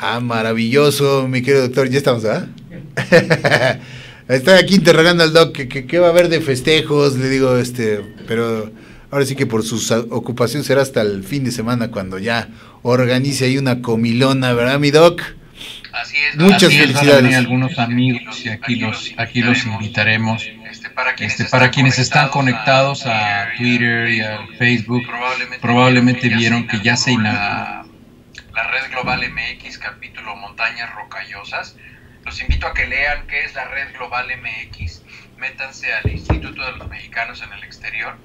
Ah, maravilloso, mi querido doctor. Ya estamos, ¿ah? Estoy aquí interrogando al doc que va a haber de festejos, le digo, pero ahora sí que por su ocupación será hasta el fin de semana cuando ya organice ahí una comilona, ¿verdad, mi doc? Así es, Muchas van a venir felicidades. algunos amigos y aquí los invitaremos. Para quienes están conectados a Twitter y a Facebook, probablemente vieron que ya se inauguró la Red Global MX capítulo Montañas Rocallosas. Los invito a que lean qué es la Red Global MX. Métanse al Instituto de los Mexicanos en el Exterior.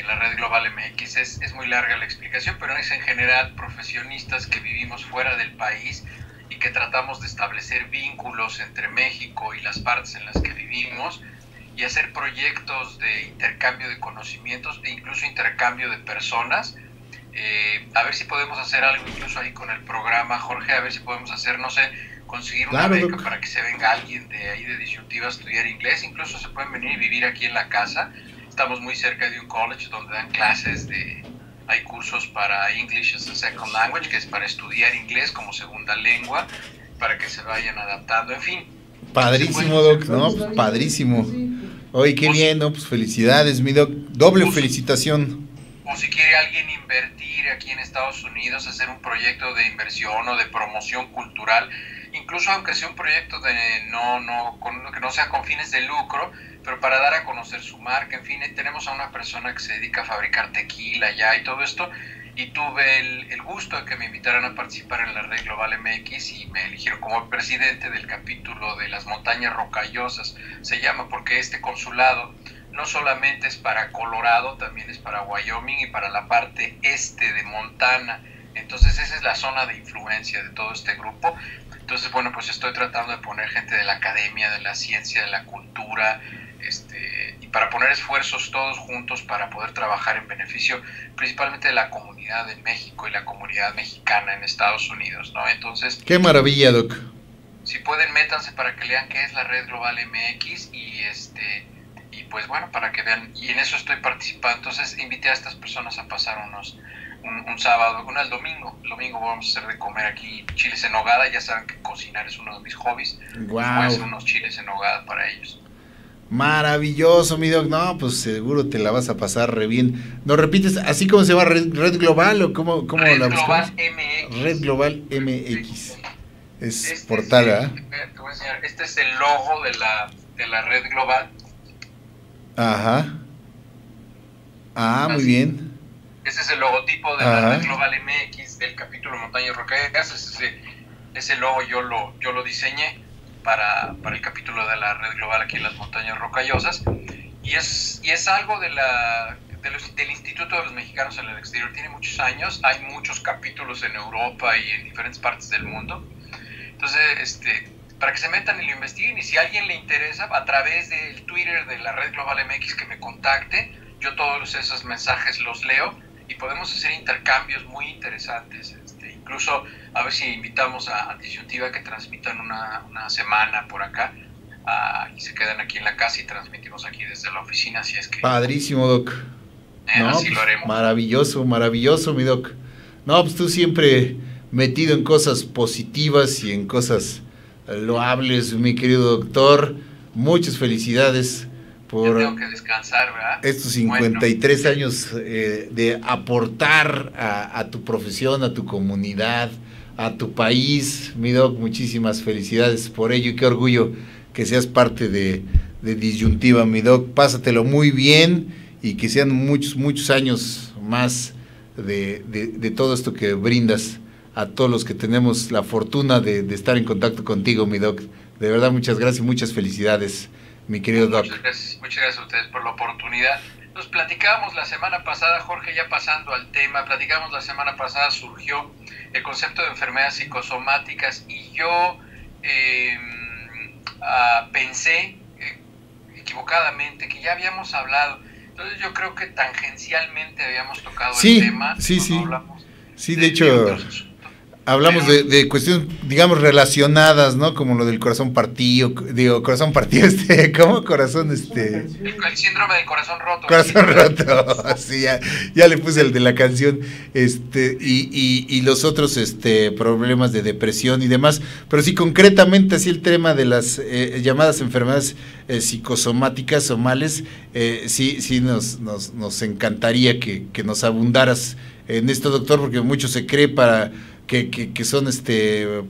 La Red Global MX es muy larga la explicación, pero es en general profesionistas que vivimos fuera del país y que tratamos de establecer vínculos entre México y las partes en las que vivimos y hacer proyectos de intercambio de conocimientos e incluso intercambio de personas. A ver si podemos hacer algo incluso ahí con el programa, Jorge, a ver si podemos hacer, no sé, conseguir una Claro, beca doc. para que se venga alguien de ahí de Disyuntiva a estudiar inglés. Incluso se pueden venir y vivir aquí en la casa. Estamos muy cerca de un college donde dan clases hay cursos para English as a Second Language, que es para estudiar inglés como segunda lengua, para que se vayan adaptando, en fin. Padrísimo, doc, ¿no? Pues padrísimo. Oye, qué bien, ¿no? Pues felicidades, mi doc. Doble felicitación. O si quiere alguien invertir aquí en Estados Unidos, hacer un proyecto de inversión o de promoción cultural, incluso aunque sea un proyecto que no sea con fines de lucro, pero para dar a conocer su marca. En fin, tenemos a una persona que se dedica a fabricar tequila ya y todo esto, y tuve el gusto de que me invitaran a participar en la Red Global MX y me eligieron como presidente del capítulo de las Montañas Rocallosas. Se llama porque este consulado no solamente es para Colorado, también es para Wyoming y para la parte este de Montana. Entonces esa es la zona de influencia de todo este grupo. Entonces, bueno, pues estoy tratando de poner gente de la academia, de la ciencia, de la cultura, y para poner esfuerzos todos juntos para poder trabajar en beneficio principalmente de la comunidad de México y la comunidad mexicana en Estados Unidos, ¿no? Entonces, Qué maravilla, doc. si pueden, métanse para que lean qué es la Red Global MX y pues bueno, para que vean, y en eso estoy participando. Entonces invité a estas personas a pasar un sábado, el domingo vamos a hacer de comer aquí chiles en nogada. Ya saben que cocinar es uno de mis hobbies. Voy a hacer Wow. unos chiles en nogada para ellos. Maravilloso, mi doc. No, pues seguro te la vas a pasar re bien. ¿Nos repites así como se llama Red Global o cómo Red la Global buscamos? Red MX. Global MX. Es Este es portal, ¿ah? te voy a enseñar, este es el logo de la Red Global. Ajá. Ah, muy Así. bien. Ese es el logotipo de la Red Ajá. Global MX del capítulo Montañas Rocallosas. Ese logo yo lo diseñé para el capítulo de la Red Global aquí en las Montañas Rocallosas. Y es algo del Instituto de los Mexicanos en el Exterior. Tiene muchos años, hay muchos capítulos en Europa y en diferentes partes del mundo. Entonces, para que se metan y lo investiguen, y si a alguien le interesa, a través del Twitter de la Red Global MX que me contacte, yo todos esos mensajes los leo y podemos hacer intercambios muy interesantes. Incluso a ver si invitamos a Disyuntiva que transmitan una semana por acá, y se quedan aquí en la casa y transmitimos aquí desde la oficina, si es que Padrísimo, doc. No, así pues lo haremos. maravilloso, maravilloso, mi doc. No, pues tú siempre metido en cosas positivas y en cosas loables, mi querido doctor. Muchas felicidades Ya por tengo que descansar, ¿verdad? estos Bueno, 53 años de aportar a tu profesión, a tu comunidad, a tu país. Mi doc, muchísimas felicidades por ello y qué orgullo que seas parte de Disyuntiva, mi doc. Pásatelo muy bien y que sean muchos, muchos años más de todo esto que brindas a todos los que tenemos la fortuna de estar en contacto contigo, mi doc. De verdad, muchas gracias y muchas felicidades, mi querido doc. muchas gracias a ustedes por la oportunidad. Nos platicamos la semana pasada, Jorge, ya pasando al tema, platicamos la semana pasada, surgió el concepto de enfermedades psicosomáticas y yo pensé equivocadamente que ya habíamos hablado. Entonces yo creo que tangencialmente habíamos tocado el Sí, tema, sí, no sí. hablamos Sí, de de hecho, otros asuntos. hablamos Pero de cuestiones, digamos, relacionadas, ¿no? Como lo del corazón partido, digo, corazón partido, ¿cómo? Corazón, el síndrome del corazón roto. Corazón roto, sí, ya le puse el de la canción, y los otros, problemas de depresión y demás, pero sí, concretamente, así el tema de las llamadas enfermedades psicosomáticas o males, sí nos encantaría que nos abundaras en esto, doctor, porque mucho se cree que son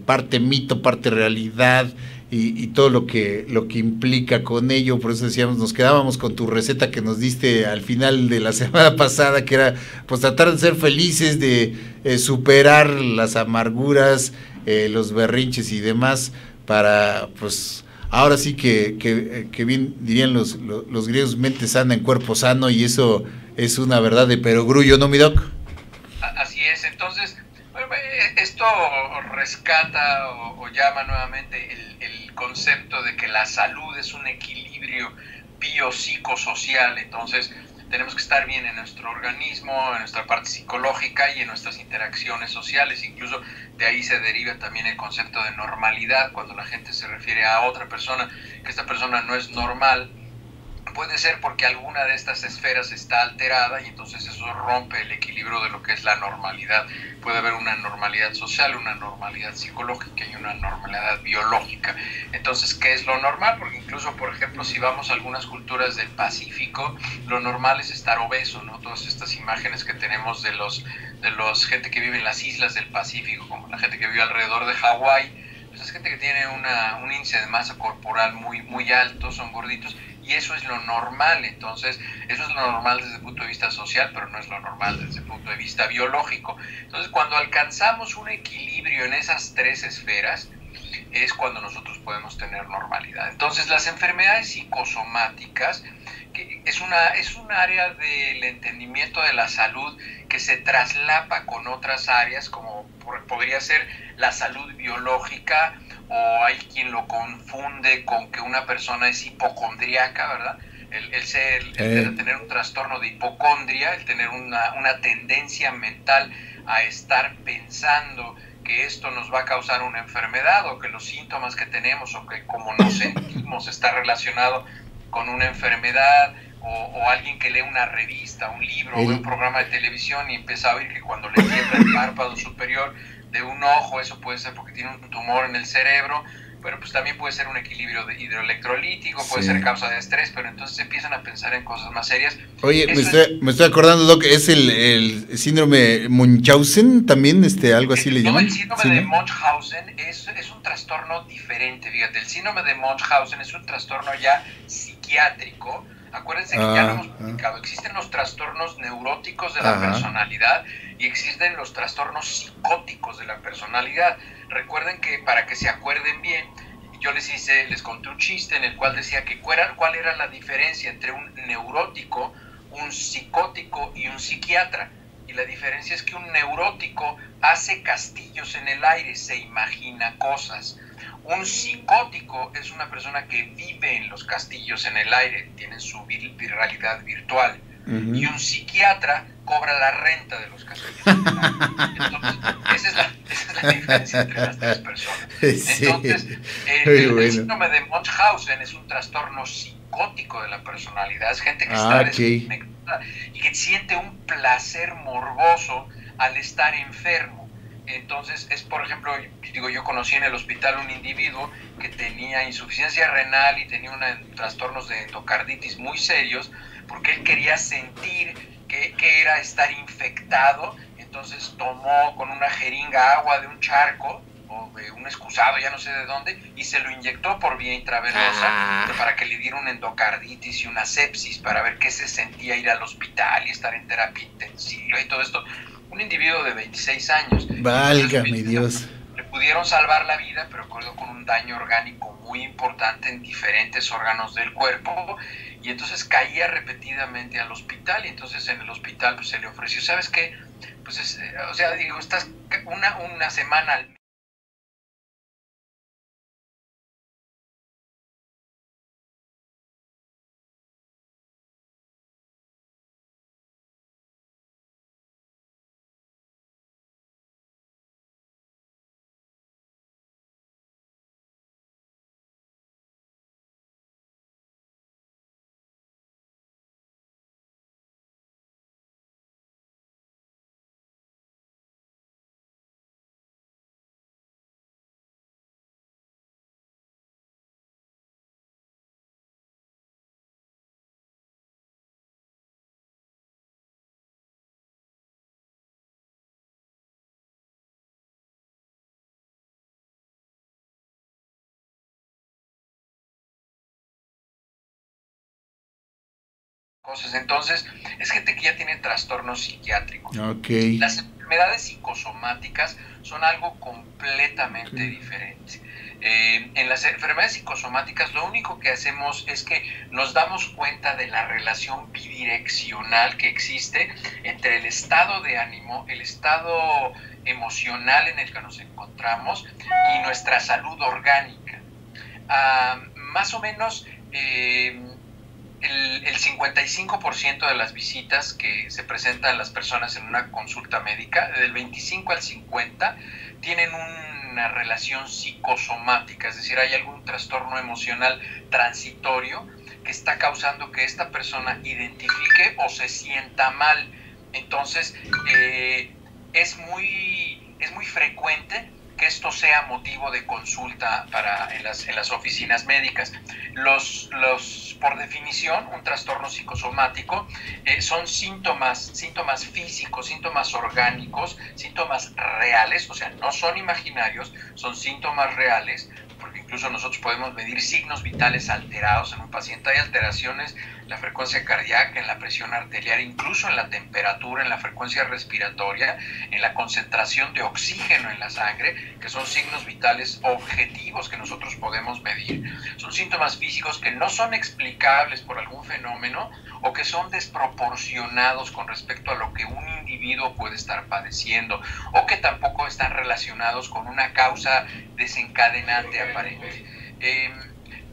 parte mito, parte realidad, y todo lo que implica con ello. Por eso decíamos, nos quedábamos con tu receta que nos diste al final de la semana pasada, que era pues tratar de ser felices, de superar las amarguras, los berrinches y demás, para pues ahora sí que bien dirían los griegos, mente sana en cuerpo sano, y eso es una verdad de perogrullo, ¿no, mi doc? Así es, entonces, bueno, esto rescata o llama nuevamente el concepto de que la salud es un equilibrio biopsicosocial. Entonces tenemos que estar bien en nuestro organismo, en nuestra parte psicológica y en nuestras interacciones sociales. Incluso de ahí se deriva también el concepto de normalidad, cuando la gente se refiere a otra persona, que esta persona no es normal. Puede ser porque alguna de estas esferas está alterada y entonces eso rompe el equilibrio de lo que es la normalidad. Puede haber una normalidad social, una normalidad psicológica y una normalidad biológica. Entonces, ¿qué es lo normal? Porque incluso, por ejemplo, si vamos a algunas culturas del Pacífico, lo normal es estar obeso, ¿no? Todas estas imágenes que tenemos de los gente que vive en las islas del Pacífico, como la gente que vive alrededor de Hawái, pues es gente que tiene un índice de masa corporal muy alto, son gorditos, y eso es lo normal. Entonces eso es lo normal desde el punto de vista social, pero no es lo normal desde el punto de vista biológico. Entonces, cuando alcanzamos un equilibrio en esas tres esferas, es cuando nosotros podemos tener normalidad. Entonces, las enfermedades psicosomáticas, que es un área del entendimiento de la salud que se traslapa con otras áreas, como podría ser la salud biológica, o hay quien lo confunde con que una persona es hipocondríaca, ¿verdad? El tener un trastorno de hipocondria, el tener una tendencia mental a estar pensando que esto nos va a causar una enfermedad, o que los síntomas que tenemos o que como nos sentimos está relacionado con una enfermedad, o alguien que lee una revista, un libro o ve un programa de televisión y empieza a oír que cuando le tiembla el párpado superior de un ojo, eso puede ser porque tiene un tumor en el cerebro. Pero pues también puede ser un equilibrio hidroelectrolítico, puede ser causa de estrés, pero entonces empiezan a pensar en cosas más serias. Oye, me estoy acordando, Doc, es el síndrome Munchausen, también, algo así le llaman. El síndrome de Munchausen es un trastorno diferente, fíjate. El síndrome de Munchausen es un trastorno ya psiquiátrico. Acuérdense que ya lo hemos explicado. Existen los trastornos neuróticos de la personalidad y existen los trastornos psicóticos de la personalidad. Recuerden que, para que se acuerden bien, yo les conté un chiste en el cual decía que cuál era la diferencia entre un neurótico, un psicótico y un psiquiatra. Y la diferencia es que un neurótico hace castillos en el aire, se imagina cosas. Un psicótico es una persona que vive en los castillos en el aire, tiene su realidad virtual. Y un psiquiatra cobra la renta de los castillos en el aire. Entonces, esa es la diferencia entre las tres personas. Entonces, el síndrome de Munchausen es un trastorno psicótico de la personalidad. Es gente que está desconectada y que siente un placer morboso al estar enfermo. Entonces, por ejemplo, yo conocí en el hospital un individuo que tenía insuficiencia renal y tenía trastornos de endocarditis muy serios, porque él quería sentir que era estar infectado. Entonces tomó con una jeringa agua de un charco o de un excusado, ya no sé de dónde, y se lo inyectó por vía intravenosa para que le diera una endocarditis y una sepsis, para ver qué se sentía ir al hospital y estar en terapia intensiva y todo esto. Un individuo de 26 años. Válgame Dios. Le pudieron salvar la vida, pero quedó con un daño orgánico muy importante en diferentes órganos del cuerpo, y entonces caía repetidamente al hospital. Y entonces en el hospital pues se le ofreció, ¿sabes qué? Pues estás una semana al cosas. Entonces, es gente que ya tiene trastornos psiquiátricos. Okay. Las enfermedades psicosomáticas son algo completamente diferente. En las enfermedades psicosomáticas lo único que hacemos es que nos damos cuenta de la relación bidireccional que existe entre el estado de ánimo, el estado emocional en el que nos encontramos y nuestra salud orgánica. Más o menos el 55% de las visitas que se presentan las personas en una consulta médica, del 25 al 50, tienen una relación psicosomática, es decir, hay algún trastorno emocional transitorio que está causando que esta persona identifique o se sienta mal. Entonces, es muy frecuente que esto sea motivo de consulta en las oficinas médicas. Por definición, un trastorno psicosomático son síntomas físicos, síntomas orgánicos, síntomas reales, o sea, no son imaginarios, son síntomas reales, porque incluso nosotros podemos medir signos vitales alterados en un paciente. Hay alteraciones en la frecuencia cardíaca, en la presión arterial, incluso en la temperatura, en la frecuencia respiratoria, en la concentración de oxígeno en la sangre, que son signos vitales objetivos que nosotros podemos medir. Son síntomas físicos que no son explicables por algún fenómeno o que son desproporcionados con respecto a lo que un individuo puede estar padeciendo, o que tampoco están relacionados con una causa desencadenante aparente.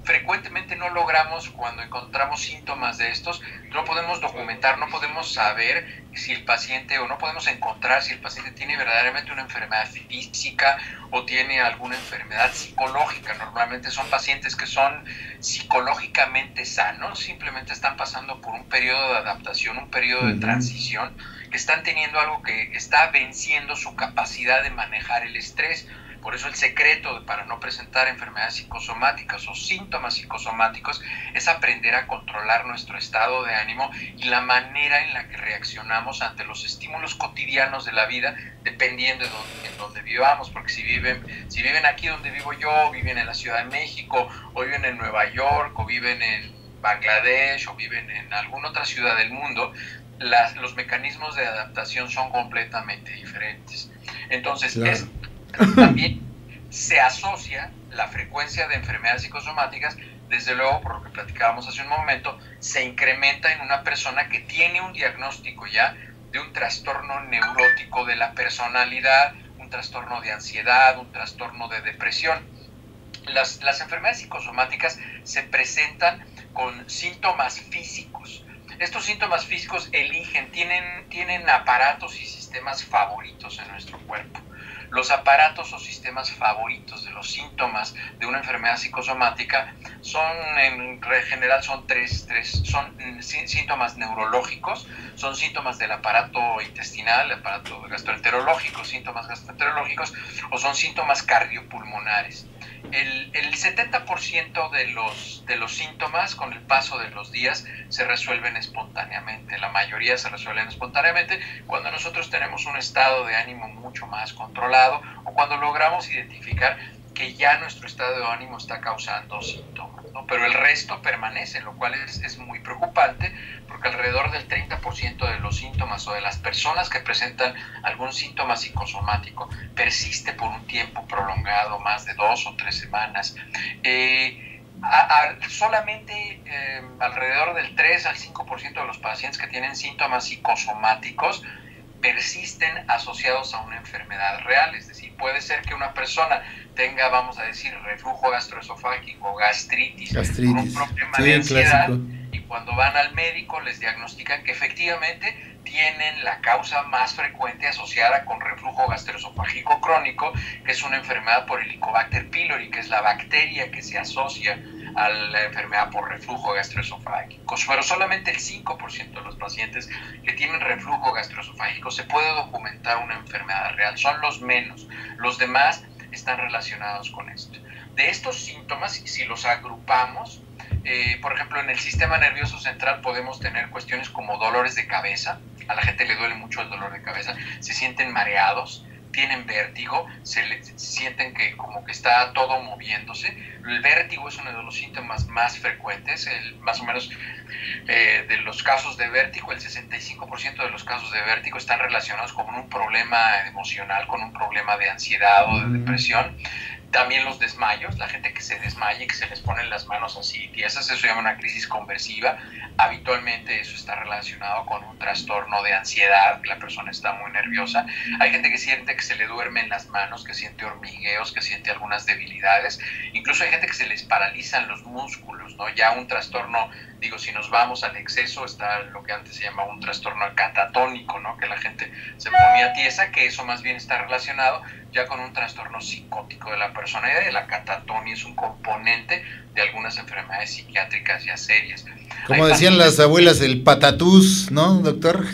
Frecuentemente no logramos, cuando encontramos síntomas de estos, no podemos documentar, no podemos saber si el paciente, o no podemos encontrar si el paciente tiene verdaderamente una enfermedad física o tiene alguna enfermedad psicológica. Normalmente son pacientes que son psicológicamente sanos, simplemente están pasando por un periodo de adaptación, un periodo de transición, que están teniendo algo que está venciendo su capacidad de manejar el estrés. Por eso el secreto para no presentar enfermedades psicosomáticas o síntomas psicosomáticos es aprender a controlar nuestro estado de ánimo y la manera en la que reaccionamos ante los estímulos cotidianos de la vida, dependiendo de en dónde vivamos. Porque si viven aquí donde vivo yo, viven en la Ciudad de México, o viven en Nueva York, o viven en Bangladesh, o viven en alguna otra ciudad del mundo, los mecanismos de adaptación son completamente diferentes. Entonces, claro. También se asocia la frecuencia de enfermedades psicosomáticas, desde luego, por lo que platicábamos hace un momento, se incrementa en una persona que tiene un diagnóstico ya de un trastorno neurótico de la personalidad, un trastorno de ansiedad, un trastorno de depresión. Las enfermedades psicosomáticas se presentan con síntomas físicos. Estos síntomas físicos tienen aparatos y sistemas favoritos en nuestro cuerpo. Los aparatos o sistemas favoritos de los síntomas de una enfermedad psicosomática en general son tres. Son síntomas neurológicos, son síntomas del aparato intestinal, el aparato gastroenterológico, síntomas gastroenterológicos, o son síntomas cardiopulmonares. El 70% de los síntomas con el paso de los días se resuelven espontáneamente. La mayoría se resuelven espontáneamente cuando nosotros tenemos un estado de ánimo mucho más controlado, o cuando logramos identificar que ya nuestro estado de ánimo está causando síntomas, ¿no? Pero el resto permanece, lo cual es muy preocupante, porque alrededor del 30% de los síntomas o de las personas que presentan algún síntoma psicosomático persiste por un tiempo prolongado, más de 2 o 3 semanas. Solamente alrededor del 3 al 5% de los pacientes que tienen síntomas psicosomáticos persisten asociados a una enfermedad real. Es decir, puede ser que una persona tenga, vamos a decir, reflujo gastroesofágico, gastritis, con un problema de ansiedad, clásico. Y cuando van al médico les diagnostican que efectivamente tienen la causa más frecuente asociada con reflujo gastroesofágico crónico, que es una enfermedad por Helicobacter pylori, que es la bacteria que se asocia a la enfermedad por reflujo gastroesofágico. Pero solamente el 5% de los pacientes que tienen reflujo gastroesofágico se puede documentar una enfermedad real. Son los menos. Los demás están relacionados con esto. De estos síntomas, si los agrupamos, por ejemplo, en el sistema nervioso central podemos tener cuestiones como dolores de cabeza. A la gente le duele mucho el dolor de cabeza. Se sienten mareados, tienen vértigo, sienten que como que está todo moviéndose. El vértigo es uno de los síntomas más frecuentes, más o menos de los casos de vértigo, el 65% de los casos de vértigo están relacionados con un problema emocional, con un problema de ansiedad o de depresión. También los desmayos, la gente que se desmaya y que se les ponen las manos así tiesas, eso se llama una crisis conversiva. Habitualmente eso está relacionado con un trastorno de ansiedad, la persona está muy nerviosa. Hay gente que siente que se le duermen las manos, que siente hormigueos, que siente algunas debilidades. Incluso hay gente que se les paralizan los músculos, ¿no? Ya un trastorno, digo, si nos vamos al exceso, está lo que antes se llamaba un trastorno catatónico, ¿no? Que la gente se ponía tiesa, que eso más bien está relacionado ya con un trastorno psicótico de la personalidad. La catatonia es un componente de algunas enfermedades psiquiátricas ya serias. Como decían las abuelas, el patatús, ¿no, doctor?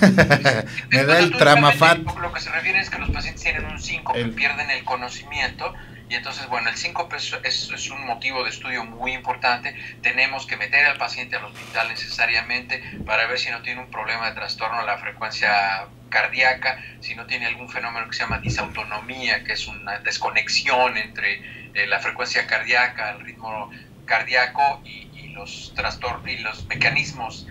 Me da el tramafat. Lo que se refiere es que los pacientes tienen un síncope, pierden el conocimiento. Y entonces, bueno, el síncope es un motivo de estudio muy importante. Tenemos que meter al paciente al hospital necesariamente para ver si no tiene un problema de trastorno de la frecuencia cardíaca, si no tiene algún fenómeno que se llama disautonomía, que es una desconexión entre la frecuencia cardíaca, el ritmo cardíaco y los trastornos y los mecanismos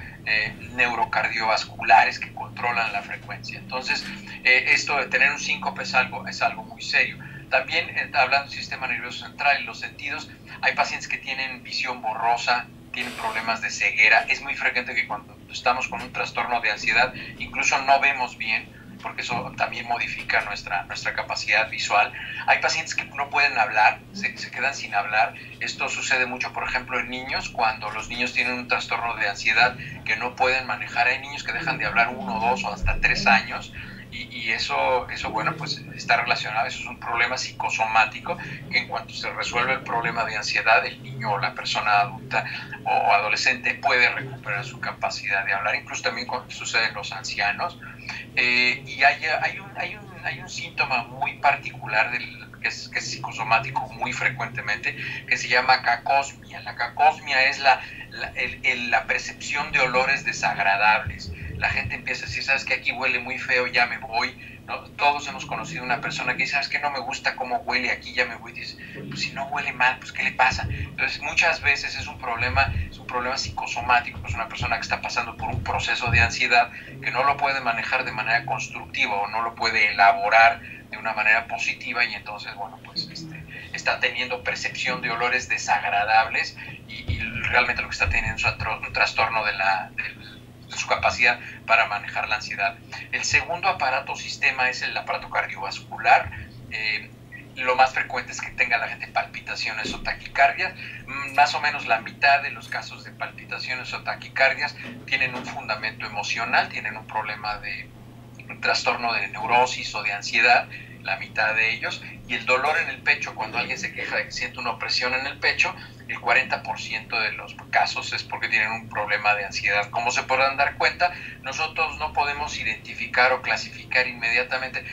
neurocardiovasculares que controlan la frecuencia. Entonces, esto de tener un síncope es algo muy serio. También, hablando del sistema nervioso central y los sentidos, hay pacientes que tienen visión borrosa, tienen problemas de ceguera. Es muy frecuente que cuando estamos con un trastorno de ansiedad, incluso no vemos bien, porque eso también modifica nuestra capacidad visual. Hay pacientes que no pueden hablar, se quedan sin hablar. Esto sucede mucho, por ejemplo, en niños, cuando los niños tienen un trastorno de ansiedad que no pueden manejar. Hay niños que dejan de hablar 1, 2 o hasta 3 años. Y eso, bueno, pues está relacionado, eso es un problema psicosomático, que en cuanto se resuelve el problema de ansiedad, el niño o la persona adulta o adolescente puede recuperar su capacidad de hablar. Incluso también sucede en los ancianos. Y hay un síntoma muy particular que es psicosomático muy frecuentemente, que se llama cacosmia. La cacosmia es la percepción de olores desagradables. La gente empieza a decir, ¿sabes qué? Aquí huele muy feo, ya me voy, ¿no? Todos hemos conocido una persona que dice, ¿sabes qué? No me gusta cómo huele, aquí ya me voy. Dice, pues si no huele mal, pues ¿qué le pasa? Entonces, muchas veces es un problema psicosomático, es una persona que está pasando por un proceso de ansiedad que no lo puede manejar de manera constructiva o no lo puede elaborar de una manera positiva, y entonces, bueno, pues está teniendo percepción de olores desagradables y realmente lo que está teniendo es un trastorno de su capacidad para manejar la ansiedad. El segundo aparato o sistema es el aparato cardiovascular. Lo más frecuente es que tenga la gente palpitaciones o taquicardias. Más o menos la mitad de los casos de palpitaciones o taquicardias tienen un fundamento emocional, tienen un problema de un trastorno de neurosis o de ansiedad, la mitad de ellos. Y el dolor en el pecho, cuando alguien se queja de que siente una opresión en el pecho, el 40% de los casos es porque tienen un problema de ansiedad. Como se podrán dar cuenta, nosotros no podemos identificar o clasificar inmediatamente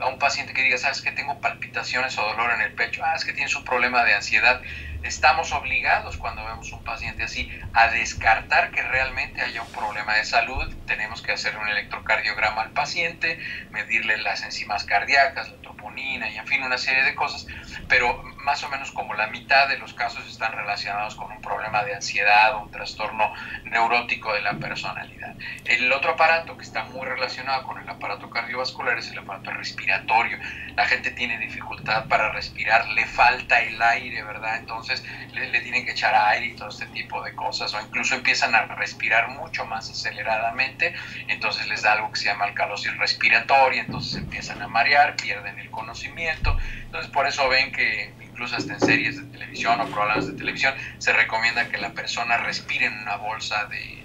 a un paciente que diga, ¿sabes qué? Tengo palpitaciones o dolor en el pecho. Es que tienes un problema de ansiedad. Estamos obligados, cuando vemos un paciente así, a descartar que realmente haya un problema de salud. Tenemos que hacer un electrocardiograma al paciente, medirle las enzimas cardíacas, la troponina y en fin, una serie de cosas, pero más o menos como la mitad de los casos están relacionados con un problema de ansiedad o un trastorno neurótico de la personalidad. El otro aparato que está muy relacionado con el aparato cardiovascular es el aparato respiratorio. La gente tiene dificultad para respirar, le falta el aire, ¿verdad? Entonces le tienen que echar aire y todo este tipo de cosas, o incluso empiezan a respirar mucho más aceleradamente, entonces les da algo que se llama alcalosis respiratoria, entonces empiezan a marear, pierden el conocimiento. Entonces por eso ven que incluso hasta en series de televisión o programas de televisión se recomienda que la persona respire en una bolsa de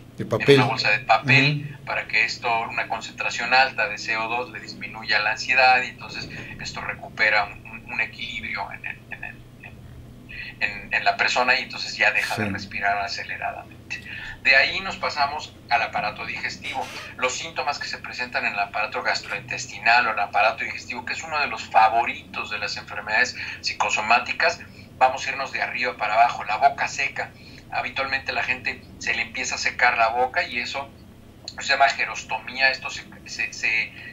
papel, para que una concentración alta de CO2 le disminuya la ansiedad, y entonces esto recupera un equilibrio en la persona, y entonces ya deja de respirar aceleradamente. De ahí nos pasamos al aparato digestivo. Los síntomas que se presentan en el aparato gastrointestinal o el aparato digestivo, que es uno de los favoritos de las enfermedades psicosomáticas, vamos a irnos de arriba para abajo. La boca seca. Habitualmente la gente se le empieza a secar la boca, y eso se llama gerostomía. Esto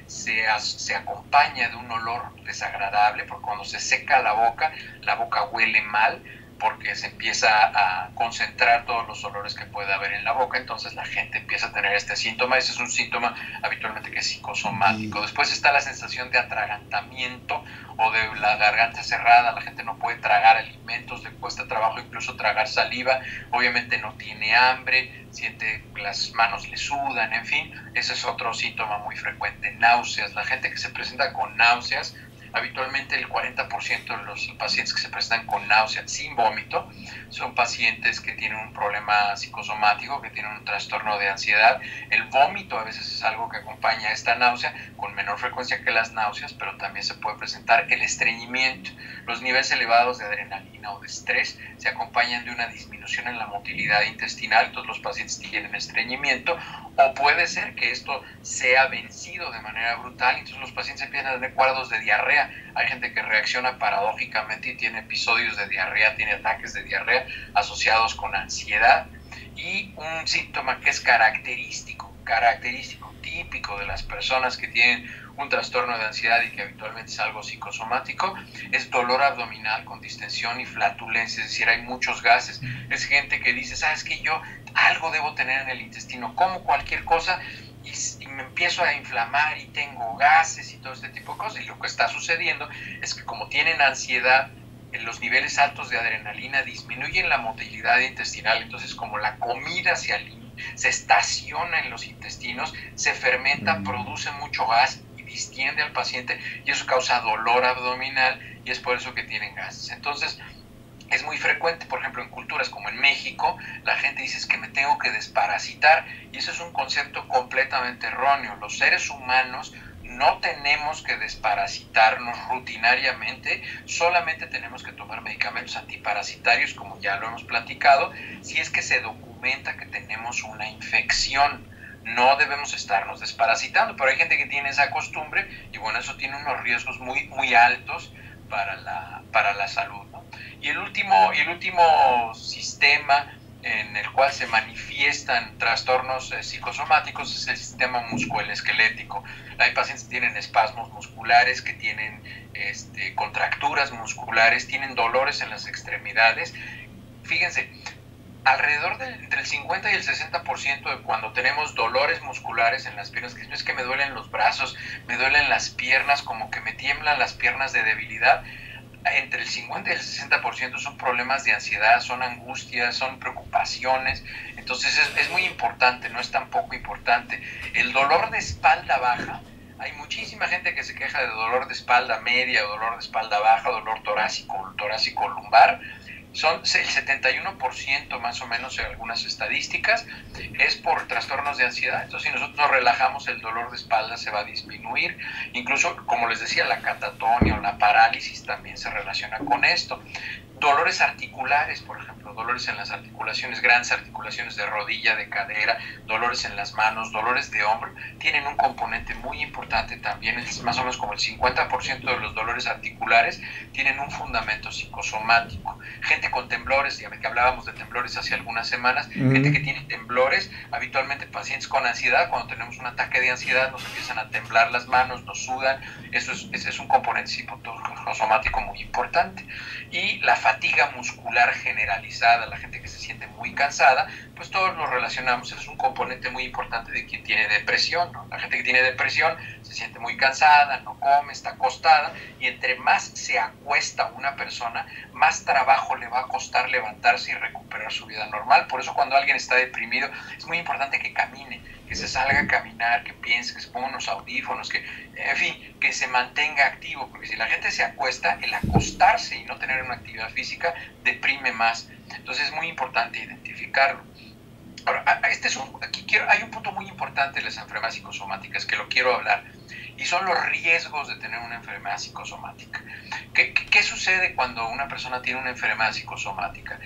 se acompaña de un olor desagradable, porque cuando se seca la boca huele mal, porque se empieza a concentrar todos los olores que puede haber en la boca, entonces la gente empieza a tener este síntoma. Ese es un síntoma habitualmente que es psicosomático. Después está la sensación de atragantamiento o de la garganta cerrada, la gente no puede tragar alimentos, le cuesta trabajo incluso tragar saliva, obviamente no tiene hambre, siente que las manos le sudan, en fin, ese es otro síntoma muy frecuente. Náuseas, la gente que se presenta con náuseas, habitualmente el 40% de los pacientes que se presentan con náusea sin vómito son pacientes que tienen un problema psicosomático, que tienen un trastorno de ansiedad. El vómito a veces es algo que acompaña a esta náusea, con menor frecuencia que las náuseas, pero también se puede presentar el estreñimiento. Los niveles elevados de adrenalina o de estrés se acompañan de una disminución en la motilidad intestinal, todos los pacientes tienen estreñimiento, o puede ser que esto sea vencido de manera brutal, entonces los pacientes empiezan a tener cuadros de diarrea. Hay gente que reacciona paradójicamente y tiene episodios de diarrea, tiene ataques de diarrea asociados con ansiedad. Y un síntoma que es característico, típico de las personas que tienen un trastorno de ansiedad y que habitualmente es algo psicosomático, es dolor abdominal con distensión y flatulencia, es decir, hay muchos gases. Es gente que dice, ¿sabes qué? Yo algo debo tener en el intestino, como cualquier cosa y me empiezo a inflamar y tengo gases y todo este tipo de cosas. Y lo que está sucediendo es que como tienen ansiedad, los niveles altos de adrenalina disminuyen la motilidad intestinal, entonces como la comida se estaciona en los intestinos, se fermenta, produce mucho gas y distiende al paciente, y eso causa dolor abdominal, y es por eso que tienen gases. Entonces es muy frecuente, por ejemplo, en culturas como en México, la gente dice es que me tengo que desparasitar, y eso es un concepto completamente erróneo. Los seres humanos no tenemos que desparasitarnos rutinariamente, solamente tenemos que tomar medicamentos antiparasitarios, como ya lo hemos platicado, si es que se documenta que tenemos una infección. No debemos estarnos desparasitando, pero hay gente que tiene esa costumbre, y bueno, eso tiene unos riesgos muy, muy altos para la salud, ¿no? Y el último sistema en el cual se manifiestan trastornos psicosomáticos es el sistema musculoesquelético. Hay pacientes que tienen espasmos musculares, que tienen contracturas musculares, tienen dolores en las extremidades. Fíjense, alrededor entre el 50 y el 60% de cuando tenemos dolores musculares en las piernas, que no es que me duelen los brazos, me duelen las piernas, como que me tiemblan las piernas de debilidad, entre el 50 y el 60% son problemas de ansiedad, son angustias, son preocupaciones. Entonces es muy importante, no es tan poco importante. El dolor de espalda baja, hay muchísima gente que se queja de dolor de espalda media, dolor de espalda baja, dolor torácico lumbar. Son el 71% más o menos en algunas estadísticas, es por trastornos de ansiedad. Entonces, si nosotros nos relajamos, el dolor de espalda se va a disminuir. Incluso, como les decía, la catatonia o la parálisis también se relaciona con esto. Dolores articulares, por ejemplo, dolores en las articulaciones, grandes articulaciones de rodilla, de cadera, dolores en las manos, dolores de hombro, tienen un componente muy importante también. Es más o menos como el 50% de los dolores articulares tienen un fundamento psicosomático. Gente con temblores, ya que hablábamos de temblores hace algunas semanas, gente que tiene temblores, habitualmente pacientes con ansiedad, cuando tenemos un ataque de ansiedad nos empiezan a temblar las manos, nos sudan. Ese es un componente psicosomático muy importante. Y la fatiga muscular generalizada, la gente que se siente muy cansada, pues todos lo relacionamos, es un componente muy importante de quien tiene depresión, ¿no? La gente que tiene depresión se siente muy cansada, no come, está acostada, y entre más se acuesta una persona, más trabajo le va a costar levantarse y recuperar su vida normal. Por eso cuando alguien está deprimido es muy importante que camine, que se salga a caminar, que piense, que se ponga unos audífonos, que, en fin, que se mantenga activo, porque si la gente se acuesta, el acostarse y no tener una actividad física deprime más. Entonces es muy importante identificarlo. Ahora, hay un punto muy importante en las enfermedades psicosomáticas que lo quiero hablar, y son los riesgos de tener una enfermedad psicosomática. ¿Qué sucede cuando una persona tiene una enfermedad psicosomática?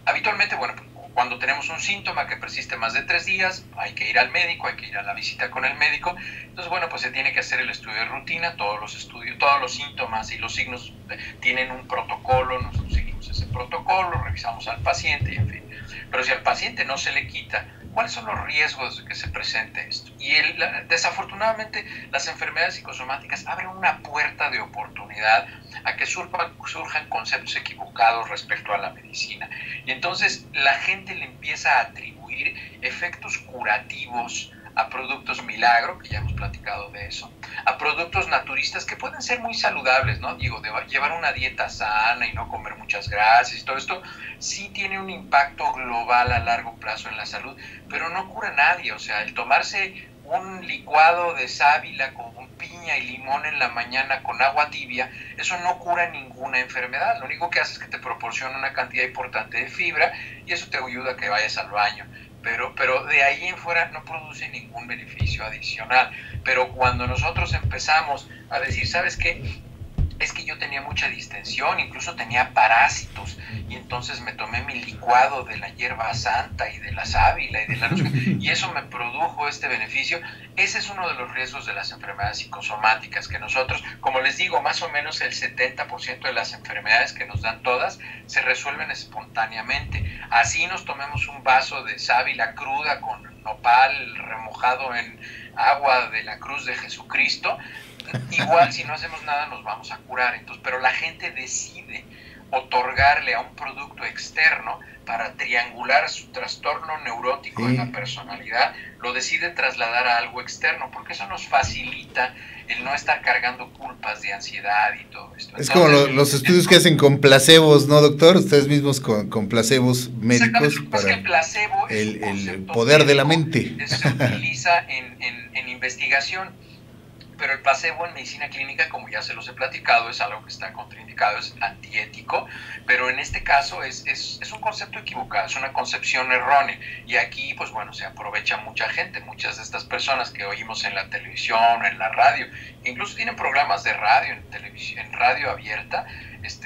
Habitualmente, bueno, cuando tenemos un síntoma que persiste más de 3 días, hay que ir al médico, hay que ir a la visita con el médico. Entonces, bueno, pues se tiene que hacer el estudio de rutina, todos los síntomas y los signos tienen un protocolo, nosotros seguimos ese protocolo, revisamos al paciente y en fin. Pero si al paciente no se le quita ¿cuáles son los riesgos de que se presente esto? Y desafortunadamente las enfermedades psicosomáticas abren una puerta de oportunidad a que surjan conceptos equivocados respecto a la medicina. Y entonces la gente le empieza a atribuir efectos curativos a productos milagro, que ya hemos platicado de eso, a productos naturistas que pueden ser muy saludables, ¿no? Digo, de llevar una dieta sana y no comer muchas grasas y todo esto, sí tiene un impacto global a largo plazo en la salud, pero no cura a nadie. O sea, el tomarse un licuado de sábila con piña y limón en la mañana con agua tibia, eso no cura ninguna enfermedad. Lo único que hace es que te proporciona una cantidad importante de fibra y eso te ayuda a que vayas al baño. Pero de ahí en fuera no produce ningún beneficio adicional. Pero cuando nosotros empezamos a decir, ¿sabes qué? Es que yo tenía mucha distensión, incluso tenía parásitos, y entonces me tomé mi licuado de la hierba santa y de la sábila y de la y eso me produjo este beneficio. Ese es uno de los riesgos de las enfermedades psicosomáticas, que nosotros, como les digo, más o menos el 70% de las enfermedades que nos dan todas se resuelven espontáneamente. Así nos tomemos un vaso de sábila cruda con nopal remojado en agua de la cruz de Jesucristo, igual si no hacemos nada nos vamos a curar. Entonces, pero la gente decide otorgarle a un producto externo para triangular su trastorno neurótico en la personalidad, lo decide trasladar a algo externo, porque eso nos facilita el no estar cargando culpas de ansiedad y todo esto. Es entonces, como los estudios que hacen con placebos, ¿no, doctor? Ustedes mismos con placebos médicos para es que el placebo el poder de la mente. Se utiliza en investigación. Pero el placebo en medicina clínica, como ya se los he platicado, es algo que está contraindicado, es antiético, pero en este caso es un concepto equivocado, es una concepción errónea. Y aquí, pues bueno, se aprovecha mucha gente, muchas de estas personas que oímos en la televisión, en la radio, incluso tienen programas de radio, en televisión, en radio abierta,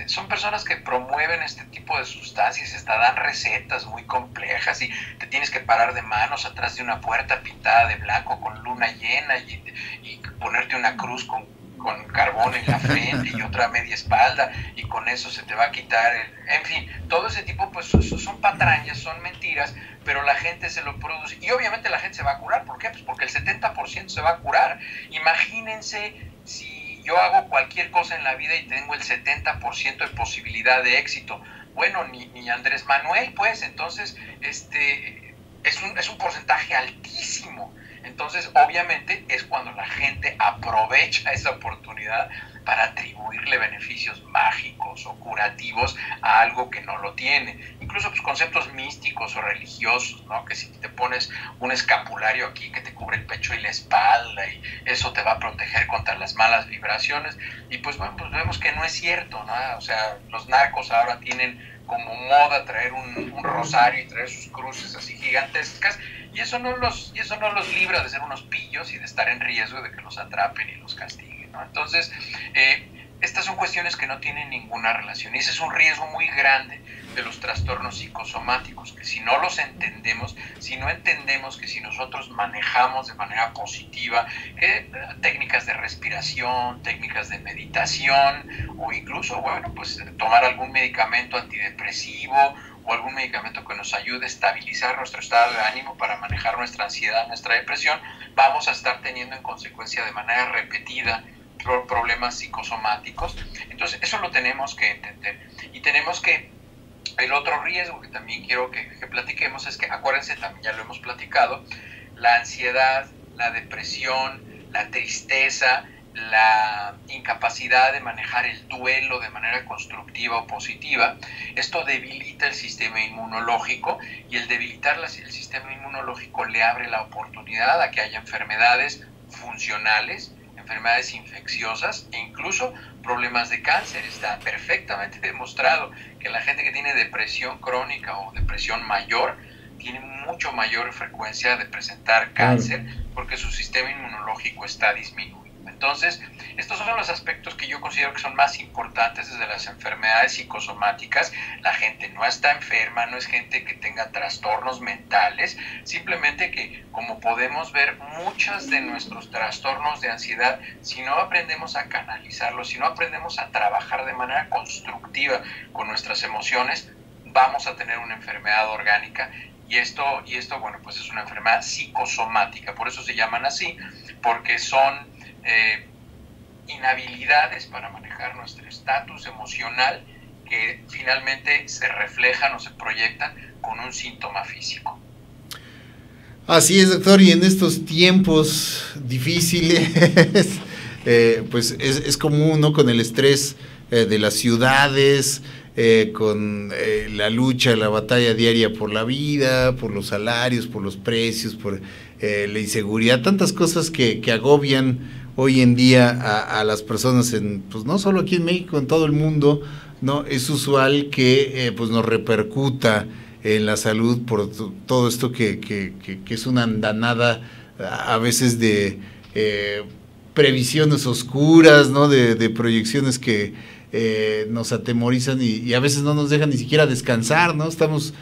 son personas que promueven este tipo de sustancias, hasta dan recetas muy complejas y te tienes que parar de manos atrás de una puerta pintada de blanco con luna llena y ponerte una cruz con carbón en la frente y otra media espalda y con eso se te va a quitar en fin, todo ese tipo pues son patrañas, son mentiras, pero la gente se lo produce y obviamente la gente se va a curar. ¿Por qué? Pues porque el 70% se va a curar. Imagínense si yo hago cualquier cosa en la vida y tengo el 70% de posibilidad de éxito. Bueno, ni Andrés Manuel, pues, entonces, es un porcentaje altísimo. Entonces, obviamente, es cuando la gente aprovecha esa oportunidad para atribuirle beneficios mágicos o curativos a algo que no lo tiene. Incluso pues, conceptos místicos o religiosos, ¿no? Que si te pones un escapulario aquí que te cubre el pecho y la espalda y eso te va a proteger contra las malas vibraciones. Y pues bueno, pues vemos que no es cierto, ¿no? O sea, los narcos ahora tienen como moda traer un rosario y traer sus cruces así gigantescas y eso no los libra de ser unos pillos y de estar en riesgo de que los atrapen y los castiguen, ¿no? Entonces, estas son cuestiones que no tienen ninguna relación y ese es un riesgo muy grande de los trastornos psicosomáticos, que si no los entendemos, si no entendemos que si nosotros manejamos de manera positiva técnicas de respiración, técnicas de meditación o incluso, bueno, pues tomar algún medicamento antidepresivo o algún medicamento que nos ayude a estabilizar nuestro estado de ánimo para manejar nuestra ansiedad, nuestra depresión, vamos a estar teniendo en consecuencia de manera repetida problemas psicosomáticos. Entonces eso lo tenemos que entender y tenemos que el otro riesgo que también quiero que platiquemos es que acuérdense, también ya lo hemos platicado, la ansiedad, la depresión, la tristeza, la incapacidad de manejar el duelo de manera constructiva o positiva, esto debilita el sistema inmunológico y el debilitar el sistema inmunológico le abre la oportunidad a que haya enfermedades funcionales, enfermedades infecciosas e incluso problemas de cáncer. Está perfectamente demostrado que la gente que tiene depresión crónica o depresión mayor tiene mucho mayor frecuencia de presentar cáncer porque su sistema inmunológico está disminuido. Entonces, estos son los aspectos que yo considero que son más importantes desde las enfermedades psicosomáticas. La gente no está enferma, no es gente que tenga trastornos mentales, simplemente que, como podemos ver, muchos de nuestros trastornos de ansiedad, si no aprendemos a canalizarlos, si no aprendemos a trabajar de manera constructiva con nuestras emociones, vamos a tener una enfermedad orgánica Bueno, pues es una enfermedad psicosomática, por eso se llaman así, porque son inhabilidades para manejar nuestro estatus emocional que finalmente se reflejan o se proyectan con un síntoma físico. Así es, doctor, y en estos tiempos difíciles, pues es común, ¿no? Con el estrés de las ciudades, con la lucha, la batalla diaria por la vida, por los salarios, por los precios, por la inseguridad, tantas cosas que agobian hoy en día a las personas, pues no solo aquí en México, en todo el mundo, ¿no? Es usual que pues nos repercuta en la salud por todo esto que es una andanada a veces de previsiones oscuras, ¿no? De proyecciones que nos atemorizan y a veces no nos dejan ni siquiera descansar, ¿no? Estamos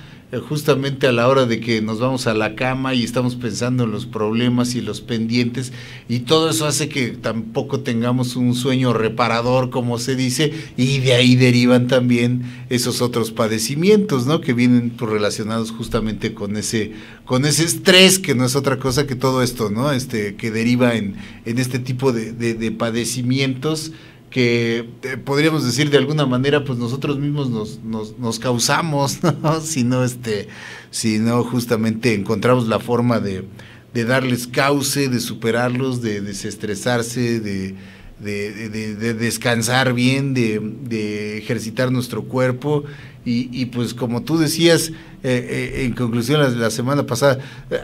justamente a la hora de que nos vamos a la cama y estamos pensando en los problemas y los pendientes, y todo eso hace que tampoco tengamos un sueño reparador, como se dice, y de ahí derivan también esos otros padecimientos, ¿no? Que vienen pues relacionados justamente con ese estrés, que no es otra cosa que todo esto, ¿no? Que deriva en este tipo de padecimientos que podríamos decir de alguna manera pues nosotros mismos nos causamos, ¿no? Si no justamente encontramos la forma de darles cauce, de superarlos, de desestresarse, de descansar bien, de ejercitar nuestro cuerpo y pues como tú decías en conclusión la semana pasada,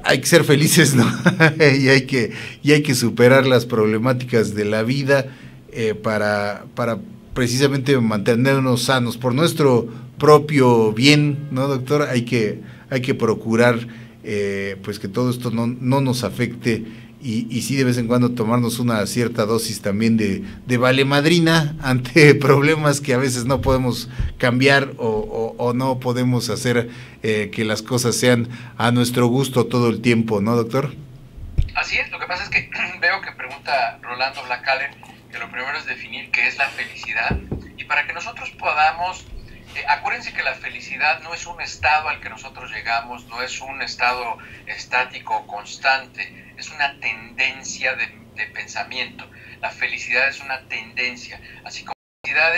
hay que ser felices, ¿no? y hay que superar las problemáticas de la vida para precisamente mantenernos sanos por nuestro propio bien, ¿no, doctor? Hay que procurar pues que todo esto no nos afecte y sí de vez en cuando tomarnos una cierta dosis también de valemadrina ante problemas que a veces no podemos cambiar o no podemos hacer que las cosas sean a nuestro gusto todo el tiempo, ¿no, doctor? Así es, lo que pasa es que veo que pregunta Rolando Blackalen que lo primero es definir qué es la felicidad, y para que nosotros podamos, acuérdense que la felicidad no es un estado al que nosotros llegamos, no es un estado estático o constante, es una tendencia de pensamiento. La felicidad es una tendencia, así como la felicidad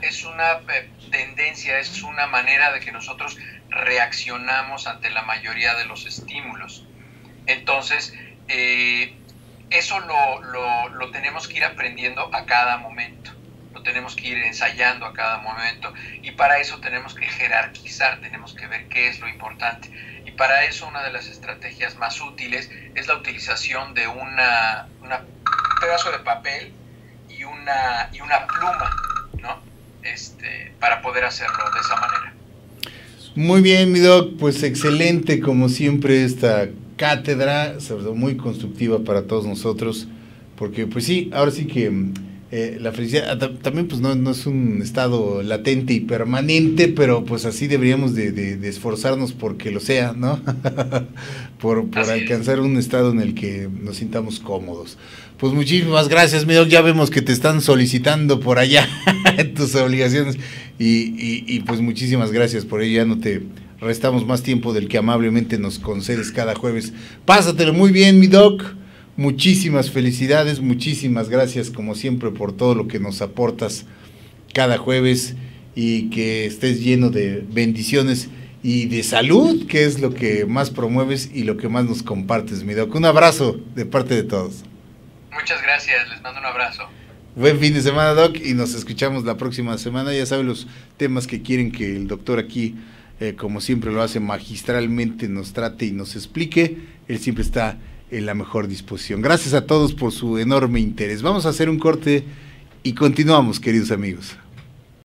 es una tendencia, es una manera de que nosotros reaccionamos ante la mayoría de los estímulos. Entonces, eso lo tenemos que ir aprendiendo a cada momento, lo tenemos que ir ensayando a cada momento, y para eso tenemos que jerarquizar, tenemos que ver qué es lo importante, y para eso una de las estrategias más útiles es la utilización de un pedazo de papel y una pluma, ¿no? Para poder hacerlo de esa manera. Muy bien, mi doc, pues excelente como siempre esta cátedra, sobre todo muy constructiva para todos nosotros, porque pues sí, ahora sí que la felicidad también pues no es un estado latente y permanente, pero pues así deberíamos de esforzarnos porque lo sea, ¿no? por alcanzar un estado en el que nos sintamos cómodos. Pues muchísimas gracias, mi doc, ya vemos que te están solicitando por allá tus obligaciones y pues muchísimas gracias por ello, ya no te restamos más tiempo del que amablemente nos concedes cada jueves. Pásatelo muy bien, mi doc. Muchísimas felicidades, muchísimas gracias como siempre por todo lo que nos aportas cada jueves y que estés lleno de bendiciones y de salud, que es lo que más promueves y lo que más nos compartes, mi doc. Un abrazo de parte de todos. Muchas gracias, les mando un abrazo. Buen fin de semana, doc, y nos escuchamos la próxima semana. Ya saben los temas que quieren que el doctor aquí como siempre lo hace magistralmente, nos trate y nos explique. Él siempre está en la mejor disposición. Gracias a todos por su enorme interés. Vamos a hacer un corte y continuamos, queridos amigos.